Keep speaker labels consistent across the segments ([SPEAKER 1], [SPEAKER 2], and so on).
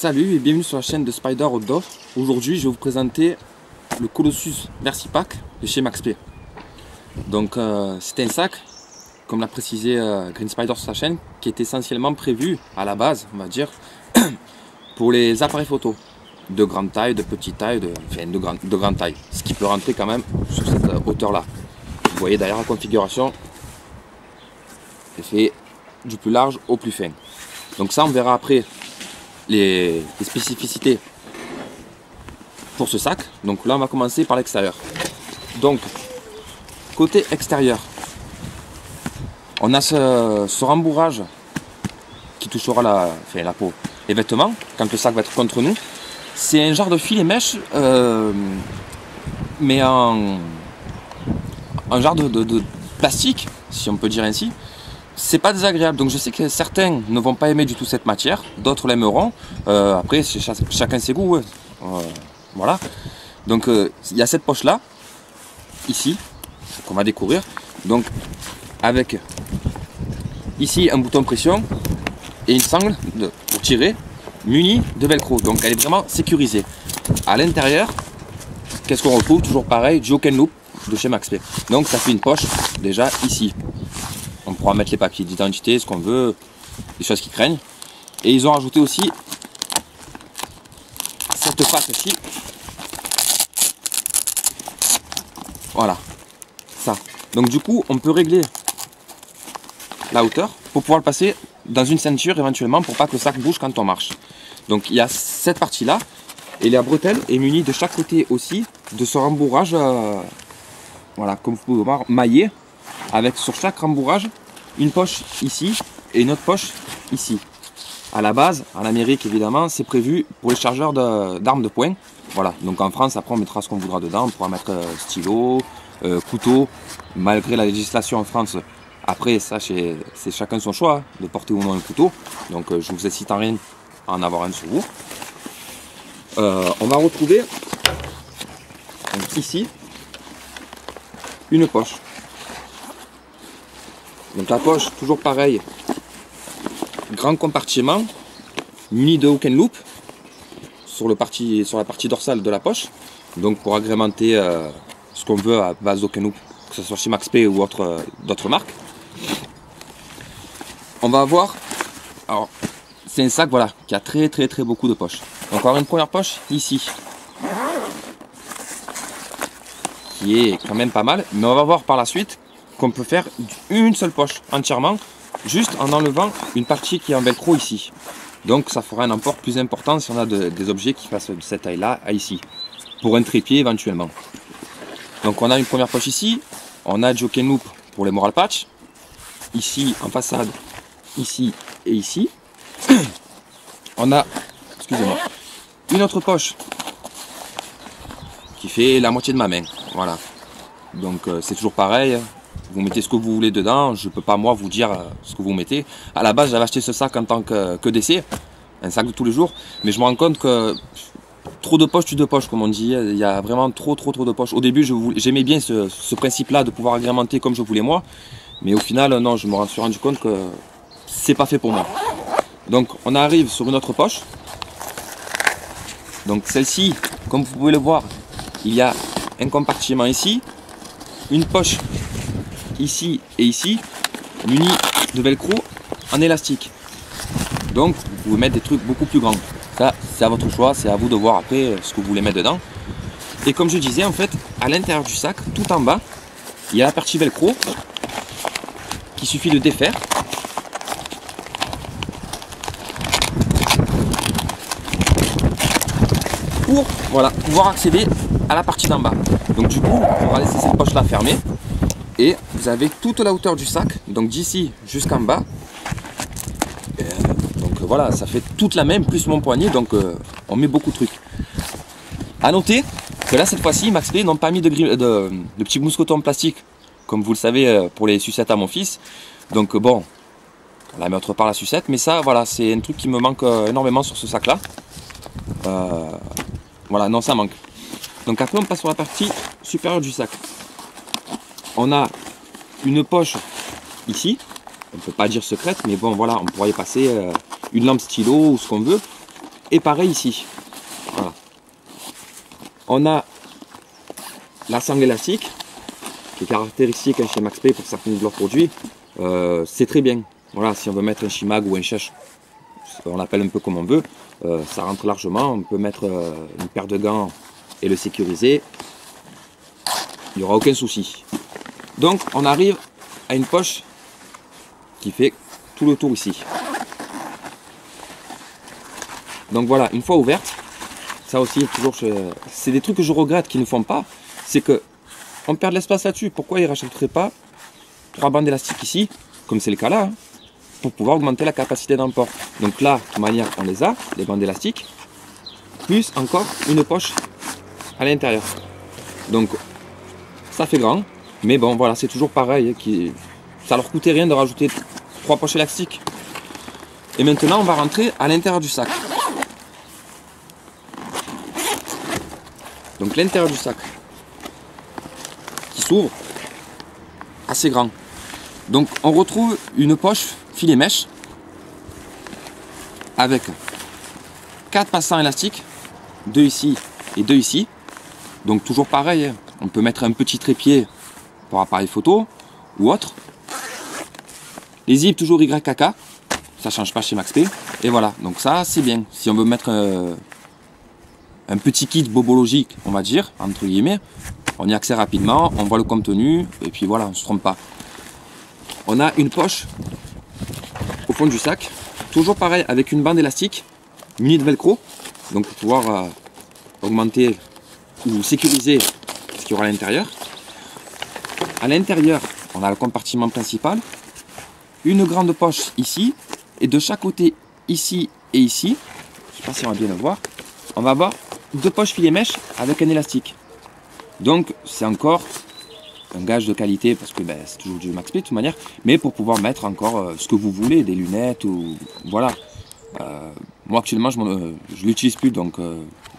[SPEAKER 1] Salut et bienvenue sur la chaîne de Spider Outdoor. Aujourd'hui je vais vous présenter le Colossus VersiPack de chez Max Play. Donc c'est un sac, comme l'a précisé Green Spider sur sa chaîne, qui est essentiellement prévu à la base, on va dire, pour les appareils photo de grande taille, de petite taille, de grande taille. Ce qui peut rentrer quand même sur cette hauteur là. Vous voyez d'ailleurs la configuration, c'est fait du plus large au plus fin. Donc ça on verra après les spécificités pour ce sac. Donc là on va commencer par l'extérieur. Donc côté extérieur, on a ce rembourrage qui touchera la peau, les vêtements quand le sac va être contre nous. C'est un genre de filet mèche mais en genre de plastique, si on peut dire ainsi. C'est pas désagréable, donc je sais que certains ne vont pas aimer du tout cette matière, d'autres l'aimeront. Après, chacun ses goûts. Voilà. Donc il y a cette poche là, ici, qu'on va découvrir. Donc avec ici un bouton pression et une sangle pour tirer, munie de velcro. Donc elle est vraiment sécurisée. À l'intérieur, qu'est-ce qu'on retrouve? Toujours pareil, du Hook & Loop de chez Max Play. Donc ça fait une poche déjà ici. On pourra mettre les papiers d'identité, ce qu'on veut, des choses qui craignent. Et ils ont rajouté aussi cette patte ici. Voilà, ça. Donc du coup, on peut régler la hauteur pour pouvoir le passer dans une ceinture éventuellement pour pas que le sac bouge quand on marche. Donc il y a cette partie-là et la bretelle est munie de chaque côté aussi de ce rembourrage, voilà, comme vous pouvez voir, maillé. Avec sur chaque rembourrage une poche ici et une autre poche ici. À la base, en Amérique évidemment, c'est prévu pour les chargeurs d'armes de poing. Voilà, donc en France, après on mettra ce qu'on voudra dedans. On pourra mettre stylo, couteau, malgré la législation en France. Après, ça c'est chacun son choix de porter ou non un couteau. Donc je vous incite en rien à en avoir un sur vous. On va retrouver donc, ici une poche. Donc la poche, toujours pareil, grand compartiment, muni de Hook & Loop sur la partie dorsale de la poche. Donc pour agrémenter ce qu'on veut à base d'Hook & Loop, que ce soit chez Max Play ou d'autres marques. On va avoir, alors c'est un sac voilà, qui a très beaucoup de poches. Donc on va avoir une première poche ici, qui est quand même pas mal, mais on va voir par la suite qu'on peut faire une seule poche entièrement, juste en enlevant une partie qui est en velcro ici. Donc ça fera un apport plus important si on a des objets qui fassent de cette taille là à ici, pour un trépied éventuellement. Donc on a une première poche ici, on a du Hook & Loop pour les moral patch, ici en façade, ici et ici. On a, excusez-moi, une autre poche qui fait la moitié de ma main, voilà. Donc c'est toujours pareil. Vous mettez ce que vous voulez dedans, je ne peux pas moi vous dire ce que vous mettez. À la base j'avais acheté ce sac en tant que d'essai, un sac de tous les jours, mais je me rends compte que trop de poches tue de poches comme on dit, il y a vraiment trop de poches. Au début j'aimais bien ce principe là de pouvoir agrémenter comme je voulais moi, mais au final non, je me suis rendu compte que c'est pas fait pour moi. Donc on arrive sur une autre poche, donc celle-ci, comme vous pouvez le voir, il y a un compartiment ici, une poche ici et ici, muni de velcro en élastique. Donc vous pouvez mettre des trucs beaucoup plus grands. Ça c'est à votre choix, c'est à vous de voir après ce que vous voulez mettre dedans. Et comme je disais, en fait, à l'intérieur du sac, tout en bas, il y a la partie velcro qu'il suffit de défaire. Pour voilà, pouvoir accéder à la partie d'en bas. Donc du coup, on va laisser cette poche là fermée. Et vous avez toute la hauteur du sac, donc d'ici jusqu'en bas. Donc voilà, ça fait toute la même, plus mon poignet, donc on met beaucoup de trucs. A noter que là, cette fois-ci, Max Play n'ont pas mis de petits mousquetons en plastique, comme vous le savez, pour les sucettes à mon fils. Donc bon, on la met autre part la sucette, mais ça, voilà, c'est un truc qui me manque énormément sur ce sac-là. Voilà, non, ça manque. Donc après, on passe sur la partie supérieure du sac. On a une poche ici, on ne peut pas dire secrète, mais bon voilà, on pourrait y passer une lampe stylo ou ce qu'on veut. Et pareil ici. Voilà. On a la sangle élastique, qui est caractéristique chez Max Pay pour certains de leurs produits. C'est très bien. Voilà, si on veut mettre un Shimag ou un Chèche, on l'appelle un peu comme on veut, ça rentre largement. On peut mettre une paire de gants et le sécuriser. Il n'y aura aucun souci. Donc on arrive à une poche qui fait tout le tour ici. Donc voilà, une fois ouverte, ça aussi toujours, c'est des trucs que je regrette qu'ils ne font pas, c'est que on perd de l'espace là-dessus. Pourquoi ils ne rachèteraient pas 3 bandes élastiques ici, comme c'est le cas là, hein, pour pouvoir augmenter la capacité d'emport. Donc là, de toute manière, on les a, les bandes élastiques, plus encore une poche à l'intérieur. Donc ça fait grand, mais bon voilà, c'est toujours pareil, ça leur coûtait rien de rajouter 3 poches élastiques. Et maintenant, on va rentrer à l'intérieur du sac. Donc l'intérieur du sac qui s'ouvre, assez grand. Donc on retrouve une poche filet mèche avec 4 passants élastiques, 2 ici et 2 ici. Donc toujours pareil, hein. On peut mettre un petit trépied pour appareil photo ou autre. Les zips toujours YKK, ça change pas chez Max Pay. Et voilà, donc ça c'est bien. Si on veut mettre un petit kit bobologique, on va dire, entre guillemets, on y accède rapidement, on voit le contenu, et puis voilà, on ne se trompe pas. On a une poche au fond du sac, toujours pareil, avec une bande élastique, munie de velcro, donc pour pouvoir augmenter ou sécuriser ce qu'il y aura à l'intérieur. À l'intérieur, on a le compartiment principal, une grande poche ici, et de chaque côté, ici et ici, je ne sais pas si on va bien le voir, on va avoir 2 poches filet mèche avec un élastique. Donc c'est encore un gage de qualité parce que c'est toujours du Max Pay de toute manière, mais pour pouvoir mettre encore ce que vous voulez, des lunettes ou voilà. Moi actuellement je l'utilise plus, donc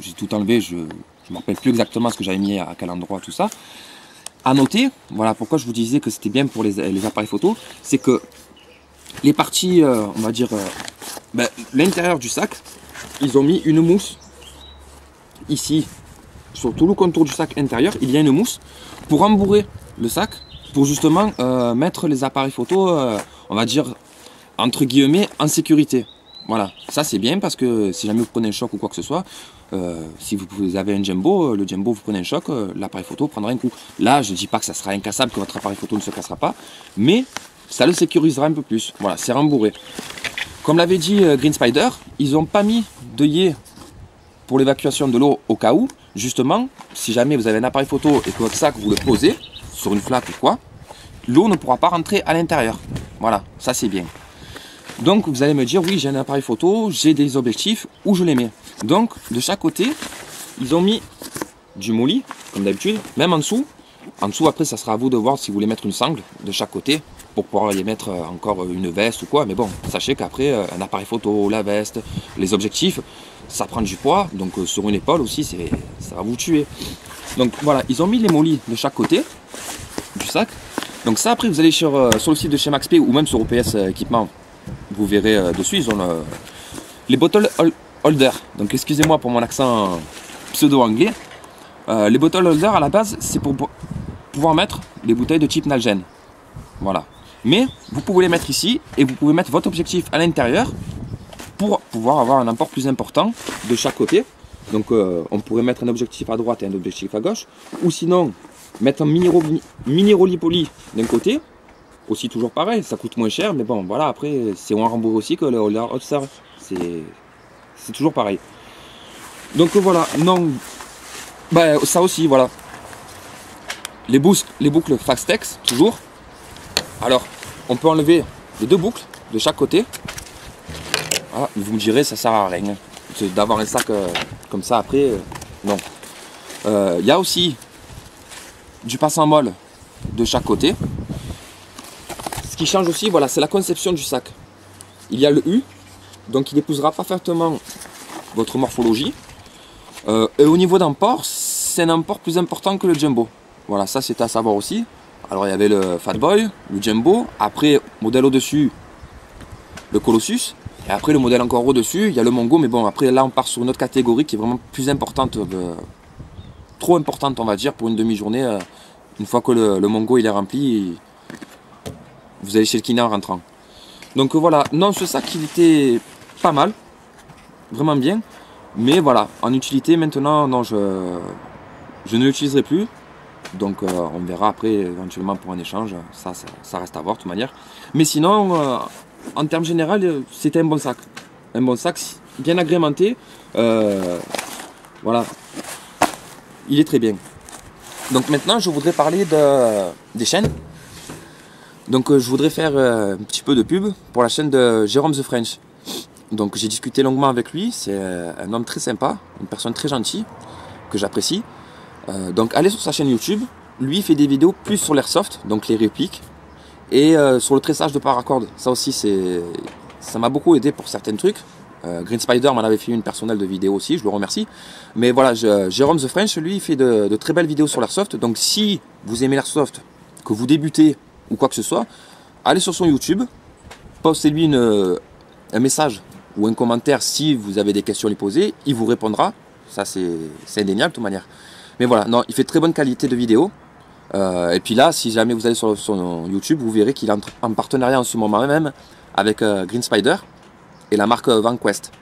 [SPEAKER 1] j'ai tout enlevé, je ne me rappelle plus exactement ce que j'avais mis à quel endroit, tout ça. À noter, voilà pourquoi je vous disais que c'était bien pour les appareils photo, c'est que les parties, on va dire, l'intérieur du sac, ils ont mis une mousse ici, sur tout le contour du sac intérieur, il y a une mousse pour rembourrer le sac, pour justement mettre les appareils photo, on va dire, entre guillemets, en sécurité. Voilà, ça c'est bien parce que si jamais vous prenez un choc ou quoi que ce soit, si vous avez un Jumbo, le Jumbo vous prenez un choc, l'appareil photo prendra un coup. Là, je ne dis pas que ça sera incassable, que votre appareil photo ne se cassera pas, mais ça le sécurisera un peu plus. Voilà, c'est rembourré. Comme l'avait dit Green Spider, ils n'ont pas mis d'œillet pour l'évacuation de l'eau au cas où, justement, si jamais vous avez un appareil photo et que votre sac vous le posez sur une flaque ou quoi, l'eau ne pourra pas rentrer à l'intérieur. Voilà, ça c'est bien. Donc vous allez me dire, oui j'ai un appareil photo, j'ai des objectifs, où je les mets? Donc de chaque côté, ils ont mis du molly, comme d'habitude, même en dessous. En dessous après ça sera à vous de voir si vous voulez mettre une sangle de chaque côté, pour pouvoir y mettre encore une veste ou quoi. Mais bon, sachez qu'après un appareil photo, la veste, les objectifs, ça prend du poids, donc sur une épaule aussi, ça va vous tuer. Donc voilà, ils ont mis les molly de chaque côté du sac. Donc ça après vous allez sur le site de chez Max Pay ou même sur OPS équipement, vous verrez dessus, ils ont les bottle holder. Donc excusez-moi pour mon accent pseudo-anglais. Les bottle holder à la base, c'est pour pouvoir mettre les bouteilles de type Nalgene. Voilà. Mais vous pouvez les mettre ici et vous pouvez mettre votre objectif à l'intérieur pour pouvoir avoir un apport plus important de chaque côté. Donc on pourrait mettre un objectif à droite et un objectif à gauche. Ou sinon, mettre un mini Rolly-Poly d'un côté. Aussi toujours pareil, ça coûte moins cher, mais bon, voilà, après, c'est moins remboursé aussi que le holder Holster. C'est toujours pareil. Donc voilà, non, ça aussi, voilà. Les boucles Fastex, toujours. Alors, on peut enlever les 2 boucles de chaque côté. Voilà, vous me direz, ça sert à rien d'avoir un sac comme ça après, non. Il y a aussi du passant molle de chaque côté. Ce qui change aussi, voilà, c'est la conception du sac. Il y a le U, donc il épousera parfaitement votre morphologie. Et au niveau d'emport, c'est un emport plus important que le Jumbo. Voilà, ça c'est à savoir aussi. Alors il y avait le Fat Boy, le Jumbo, après modèle au-dessus, le Colossus. Et après le modèle encore au-dessus, il y a le Mongo, mais bon après là on part sur une autre catégorie qui est vraiment plus importante, trop importante on va dire pour une demi-journée. Une fois que le Mongo il est rempli, vous allez chez le kiné en rentrant. Donc voilà, non ce sac il était pas mal, vraiment bien, mais voilà, en utilité maintenant non je ne l'utiliserai plus. Donc on verra après éventuellement pour un échange, ça reste à voir de toute manière. Mais sinon, en termes général, c'était un bon sac. Un bon sac bien agrémenté. Voilà, il est très bien. Donc maintenant je voudrais parler des chaînes. Donc je voudrais faire un petit peu de pub pour la chaîne de Jérôme The French. Donc j'ai discuté longuement avec lui, c'est un homme très sympa, une personne très gentille, que j'apprécie. Donc allez sur sa chaîne YouTube, lui il fait des vidéos plus sur l'airsoft, donc les répliques, et sur le tressage de paracord. Ça aussi ça m'a beaucoup aidé pour certains trucs. Green Spider m'en avait fait une personnelle de vidéo aussi, je le remercie. Mais voilà, Jérôme The French, lui il fait de très belles vidéos sur l'airsoft. Donc si vous aimez l'airsoft, que vous débutez ou quoi que ce soit, allez sur son YouTube, postez-lui un message ou un commentaire si vous avez des questions à lui poser, il vous répondra. Ça c'est indéniable de toute manière. Mais voilà, non, il fait très bonne qualité de vidéo. Et puis là, si jamais vous allez sur son YouTube, vous verrez qu'il est en partenariat en ce moment même avec Green Spider et la marque VanQuest.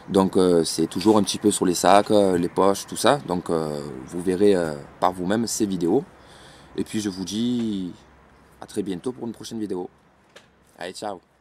[SPEAKER 1] Donc c'est toujours un petit peu sur les sacs, les poches, tout ça. Donc vous verrez par vous-même ces vidéos. Et puis je vous dis à très bientôt pour une prochaine vidéo. Allez, ciao!